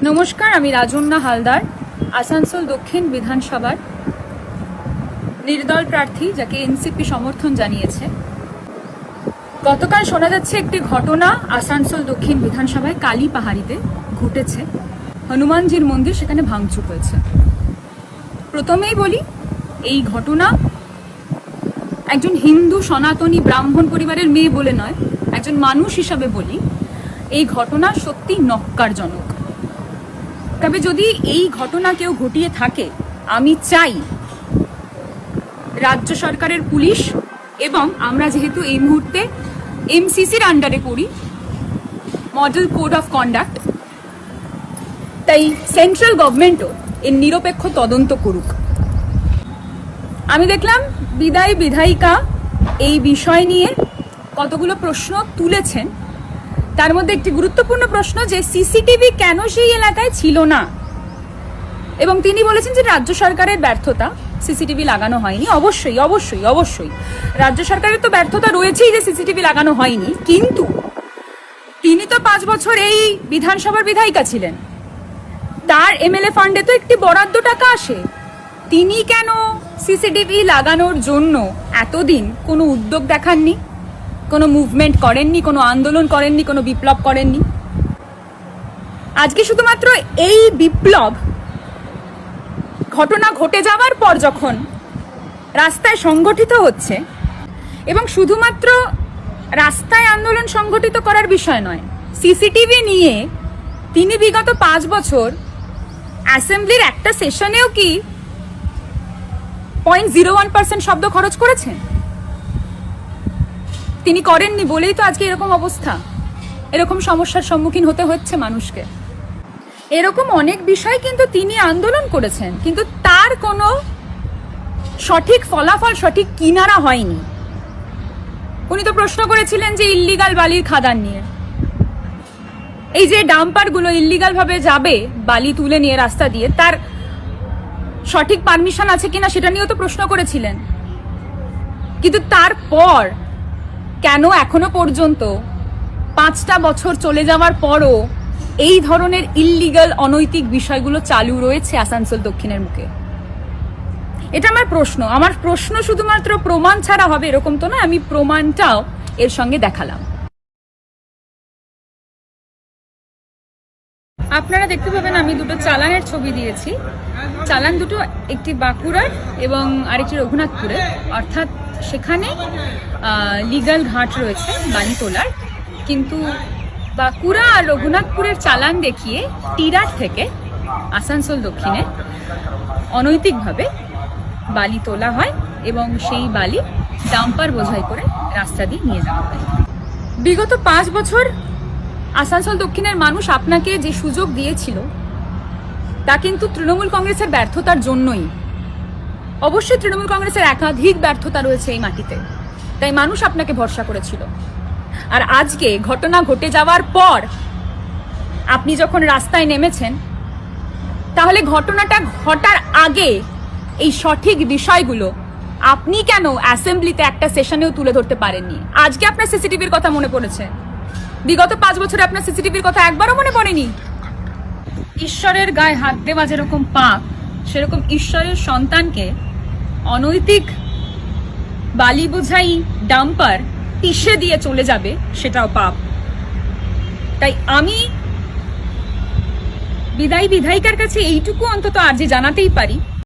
নমস্কার, আমি রাজন্না হালদার, আসানসোল দক্ষিণ বিধানসভার নির্দল প্রার্থী, যাকে এনসিপি সমর্থন জানিয়েছে। গতকাল শোনা যাচ্ছে একটি ঘটনা আসানসোল দক্ষিণ বিধানসভায় কালীপাহাড়িতে ঘটেছে। হনুমানজির মন্দির, সেখানে ভাঙচুর হয়েছে। প্রথমেই বলি, এই ঘটনা একজন হিন্দু সনাতনী ব্রাহ্মণ পরিবারের মেয়ে বলে নয়, একজন মানুষ হিসাবে বলি, এই ঘটনা সত্যি নক্কারজনক। তবে যদি এই ঘটনা কেউ ঘটিয়ে থাকে, আমি চাই রাজ্য সরকারের পুলিশ, এবং আমরা যেহেতু এই মুহূর্তে এমসিসির আন্ডারে পড়ি, মডেল কোড অফ কন্ডাক্ট, তাই সেন্ট্রাল গভর্নমেন্টও এর নিরপেক্ষ তদন্ত করুক। আমি দেখলাম বিদায়ী বিধায়িকা এই বিষয় নিয়ে কতগুলো প্রশ্ন তুলেছেন। তার মধ্যে একটি গুরুত্বপূর্ণ প্রশ্ন, যে সিসিটিভি কেন সেই এলাকায় ছিল না, এবং তিনি বলেছেন যে রাজ্য সরকারের ব্যর্থতা, সিসিটিভি লাগানো হয়নি। অবশ্যই অবশ্যই অবশ্যই রাজ্য সরকারের তো ব্যর্থতা রয়েছেই যে সিসিটিভি লাগানো হয়নি, কিন্তু তিনি তো 5 বছর এই বিধানসভার বিধায়িকা ছিলেন, তার এমএলএ ফান্ডে তো একটি বরাদ্দ টাকা আসে। তিনি কেন সিসিটিভি লাগানোর জন্য এতদিন কোনো উদ্যোগ দেখাননি, কোনো মুভমেন্ট করেননি, কোনো আন্দোলন করেননি, কোনো বিপ্লব করেননি? আজকে শুধুমাত্র এই বিপ্লব ঘটনা ঘটে যাওয়ার পর যখন রাস্তায় সংগঠিত হচ্ছে, এবং শুধুমাত্র রাস্তায় আন্দোলন সংগঠিত করার বিষয় নয়, সিসিটিভি নিয়ে তিনি বিগত 5 বছর অ্যাসেম্বলির একটা সেশনেও কি 0.01% শব্দ খরচ করেছেন? তিনি করেননি বলেই তো আজকে এরকম অবস্থা, এরকম সমস্যার সম্মুখীন হতে হচ্ছে মানুষকে। এরকম অনেক বিষয় কিন্তু তিনি আন্দোলন করেছেন, কিন্তু তার কোনো সঠিক ফলাফল, সঠিক কিনারা হয়নি। উনি তো প্রশ্ন করেছিলেন যে ইল্লিগাল বালির খাদান নিয়ে, এই যে ডাম্পারগুলো ইল্লিগাল ভাবে যাবে বালি তুলে নিয়ে রাস্তা দিয়ে, তার সঠিক পারমিশন আছে কিনা সেটা নিয়েও তো প্রশ্ন করেছিলেন। কিন্তু তারপর কেন এখনো পর্যন্ত 5টা বছর চলে যাওয়ার পরও এই ধরনের ইল্লিগাল অনৈতিক বিষয়গুলো চালু রয়েছে আসানসোল দক্ষিণের মুখে? এটা আমার প্রশ্ন। আমার প্রশ্ন শুধুমাত্র প্রমাণ ছাড়া হবে এরকম তো না, আমি প্রমাণটাও এর সঙ্গে দেখালাম। আপনারা দেখতে পাবেন আমি দুটো চালানের ছবি দিয়েছি। চালান দুটো, একটি বাঁকুড়ার এবং আরেকটি রঘুনাথপুরের, অর্থাৎ সেখানে লিগাল ঘাট রয়েছে বালি তোলার, কিন্তু বাঁকুড়া আর রঘুনাথপুরের চালান দেখিয়ে টিরাট থেকে আসানসোল দক্ষিণে অনৈতিকভাবে বালি তোলা হয় এবং সেই বালি ডাম্পার বোঝাই করে রাস্তা দিয়ে নিয়ে যাওয়া হয়। বিগত 5 বছর আসানসোল দক্ষিণের মানুষ আপনাকে যে সুযোগ দিয়েছিল, তা কিন্তু তৃণমূল কংগ্রেসের ব্যর্থতার জন্যই। অবশ্যই তৃণমূল কংগ্রেসের একাধিক ব্যর্থতা রয়েছে এই মাটিতে, তাই মানুষ আপনাকে ভরসা করেছিল। আর আজকে ঘটনা ঘটে যাওয়ার পর আপনি যখন রাস্তায় নেমেছেন, তাহলে ঘটনাটা ঘটার আগে এই সঠিক বিষয়গুলো আপনি কেন অ্যাসেম্বলিতে একটা সেশনেও তুলে ধরতে পারেননি? আজকে আপনার সিসিটিভির কথা মনে পড়েছে, বিগত 5 বছরে আপনার সিসিটিভির কথা একবারও মনে পড়েনি। ঈশ্বরের গায়ে হাত দেওয়া যেরকম পাপ, সেরকম ঈশ্বরের সন্তানকে অনৈতিক বালি বোঝাই ডাম্পার পিষে দিয়ে চলে যাবে, সেটাও পাপ। তাই আমি বিদায়ী বিধায়িকার কাছে এইটুকু অন্তত আজ জানাতেই পারি,